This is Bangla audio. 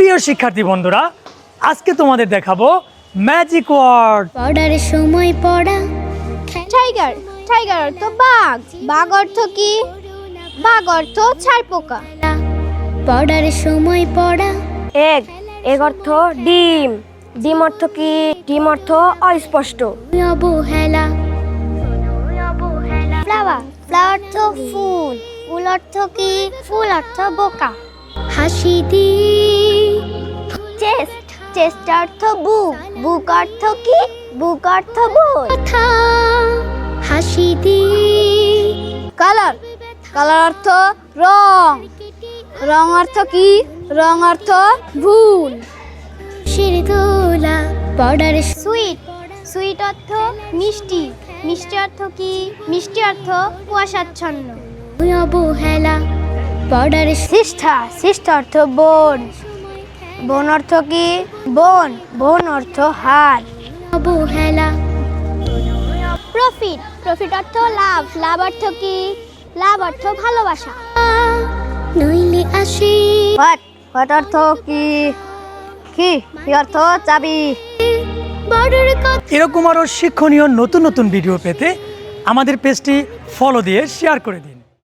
প্রিয় শিক্ষার্থী বন্ধুরা, আজকে তোমাদের দেখাবো ম্যাজিক ওয়ার্ড। পড়ার সময় পড়া। টাইগার, টাইগার অর্থ বাঘ, বাঘ অর্থ কি? বাঘ অর্থ ছারপোকা। পড়ার সময় পড়া। এগ, এগ অর্থ ডিম, ডিম অর্থ কি? ডিম অর্থ অস্পষ্ট। অবহেলা। ফ্লাওয়ার, ফ্লাওয়ার অর্থ ফুল, ফুল অর্থ কি? ফুল অর্থ বোকা। হাসি দিয়ে। চেস্ট, চেস্ট অর্থ বুক, বুক অর্থ কি? বুক অর্থ বই। কথা। হাসি দিয়ে। কালার, কালার অর্থ রং, রং অর্থ কি? রং অর্থ ভুল। শিরদোলা। পড়ার সুইট, সুইট অর্থ মিষ্টি, মিষ্টি অর্থ কি? মিষ্টি অর্থ কুয়াশাচ্ছন্ন। অবহেলা। পড়ার সিস্টার, সিস্টার অর্থ বোন, বোন অর্থ কি? বোন, বোন অর্থ হার। অবহেলা। প্রফিট, প্রফিট অর্থ লাভ, লাভ অর্থ কি? লাভ অর্থ ভালোবাসা। নইলে আসে। হোয়াট, হোয়াট অর্থ কি? কি অর্থ চাবি। বড়র কথা। এরকম আরও শিক্ষণীয় নতুন নতুন ভিডিও পেতে আমাদের পেজটি ফলো দিয়ে শেয়ার করে দিন।